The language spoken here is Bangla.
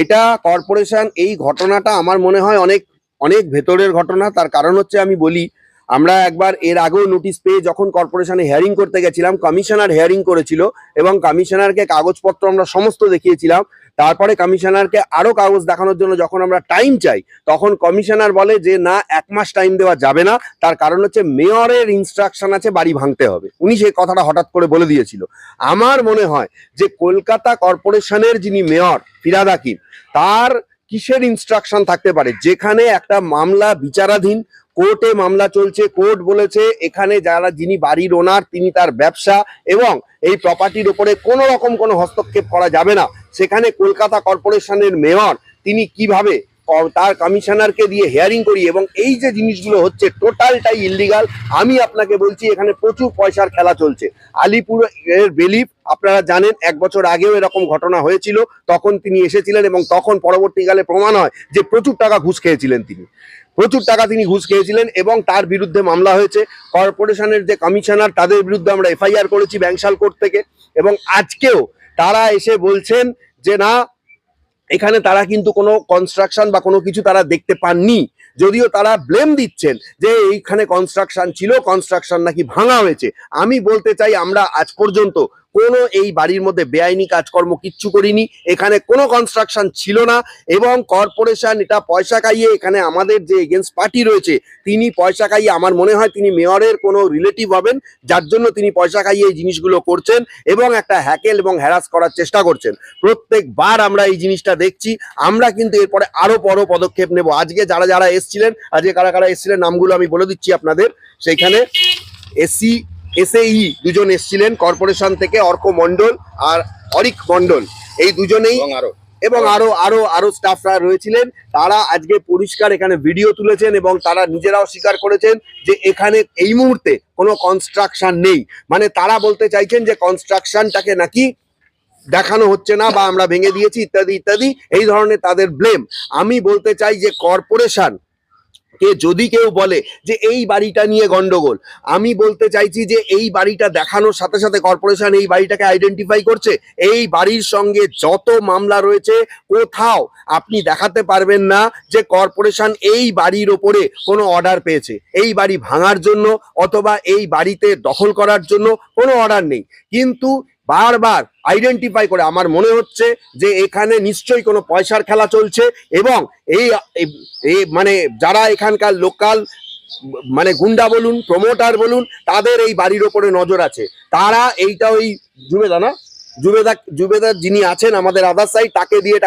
এটা কর্পোরেশন, এই ঘটনাটা আমার মনে হয় অনেক অনেক ভেতরের ঘটনা। তার কারণ হচ্ছে, আমি বলি, আমরা একবার এর আগেও নোটিশ পেয়ে যখন কর্পোরেশনে হিয়ারিং করতে গেছিলাম, কমিশনার হিয়ারিং করেছিল এবং কমিশনারকে কাগজপত্র আমরা সমস্ত দেখিয়েছিলাম। তারপরে কমিশনারকে আরো কাগজ দেখানোর জন্য যখন আমরা টাইম চাই, তখন কমিশনার বলে যে না, 1 মাস টাইম দেওয়া যাবে না। তার কারণ হচ্ছে মেয়রের ইনস্ট্রাকশন আছে বাড়ি ভাঙতে হবে। উনি সেই কথাটা হঠাৎ করে বলে দিয়েছিল। আমার মনে হয় যে কলকাতা কর্পোরেশনের যিনি মেয়র ফিরহাদ হাকিম, তার কিসের ইনস্ট্রাকশন থাকতে পারে, যেখানে একটা মামলা বিচারাধীন, কোর্টে মামলা চলছে, কোর্ট বলেছে এখানে যিনি বাড়ির ওনার, তিনি তার ব্যবসা এবং এই প্রপার্টির উপরে কোনো রকম কোনো হস্তক্ষেপ করা যাবে না। সেখানে কলকাতা কর্পোরেশনের মেয়র তিনি কিভাবে তার কমিশনারকে দিয়ে হিয়ারিং করি, এবং এই যে জিনিসগুলো হচ্ছে টোটালটাই ইল্লিগাল। আমি আপনাকে বলছি, এখানে প্রচুর পয়সার খেলা চলছে। আলিপুর এর বেলিফ আপনারা জানেন, 1 বছর আগেও এরকম ঘটনা হয়েছিল, তখন তিনি এসেছিলেন এবং তখন পরবর্তীকালে প্রমাণ হয় যে প্রচুর টাকা ঘুষ খেয়েছিলেন তিনি ঘুষ খেয়েছিলেন এবং তার বিরুদ্ধে মামলা হয়েছে। কর্পোরেশনের যে কমিশনার, তাদের বিরুদ্ধে আমরা এফআইআর করেছি ব্যাংশাল কোর্ট থেকে, এবং আজকেও তারা এসে বলছেন যে না, এখানে তারা কিন্তু কোনো কনস্ট্রাকশন বা কোনো কিছু তারা দেখতে পাননি। যদিও তারা ব্লেম দিচ্ছেন যে এইখানে কনস্ট্রাকশন ছিল, কনস্ট্রাকশন নাকি ভাঙা হয়েছে। আমি বলতে চাই, আমরা আজ পর্যন্ত কোনো এই বাড়ির মধ্যে বেআইনি কাজকর্ম কিচ্ছু করিনি, এখানে কোনো কনস্ট্রাকশন ছিল না। এবং কর্পোরেশন এটা পয়সা খাইয়ে, এখানে আমাদের যে এগেন্স্ট পার্টি রয়েছে তিনি পয়সা খাইয়ে, আমার মনে হয় তিনি মেয়রের কোনো রিলেটিভ হবেন, যার জন্য তিনি পয়সা খাইয়ে এই জিনিসগুলো করছেন এবং একটা হ্যাকেল এবং হ্যারাস করার চেষ্টা করছেন। প্রত্যেকবার আমরা এই জিনিসটা দেখছি। আমরা কিন্তু এরপরে আরো বড় পদক্ষেপ নেব। আজকে যারা যারা এসছিলেন, আজকে কারা কারা এসছিলেন নামগুলো আমি বলে দিচ্ছি আপনাদের। সেইখানে এসএই দুজন এসছিলেন কর্পোরেশন থেকে, অর্ক মন্ডল আর অরিক মন্ডল, এই দুজনেই, এবং আরো স্টাফরা রয়েছিলেন। তারা আজকে পরিষ্কার এখানে ভিডিও তুলেছেন এবং তারা নিজেরাও স্বীকার করেছেন যে এখানে এই মুহূর্তে কোনো কনস্ট্রাকশন নেই। মানে তারা বলতে চাইছেন যে কনস্ট্রাকশনটাকে নাকি দেখানো হচ্ছে না, বা আমরা ভেঙে দিয়েছি ইত্যাদি ইত্যাদি, এই ধরনের তাদের ব্লেম। আমি বলতে চাই যে কর্পোরেশন কে যদি কেউ বলে যে এই বাড়িটা নিয়ে গন্ডগোল, আমি বলতে চাইছি যে এই বাড়িটা দেখানোর সাথে সাথে কর্পোরেশন এই বাড়িটাকে আইডেন্টিফাই করছে। এই বাড়ির সঙ্গে যত মামলা রয়েছে, কোথাও আপনি দেখাতে পারবেন না যে কর্পোরেশন এই বাড়ির ওপরে কোনো অর্ডার পেয়েছে এই বাড়ি ভাঙার জন্য অথবা এই বাড়িতে দখল করার জন্য কোনো অর্ডার নেই। কিন্তু বারবার আইডেন্টিফাই করে আমার মনে হচ্ছে যে এখানে নিশ্চয়ই কোনো পয়সার খেলা চলছে, এবং এই মানে যারা এখানকার লোকাল মানে গুন্ডা বলুন, প্রমোটার বলুন, তাদের এই বাড়ির ওপরে নজর আছে। তারা এইটা ওই জুবেদা যিনি আছেন আমাদের আদার সাইড, তাকে দিয়ে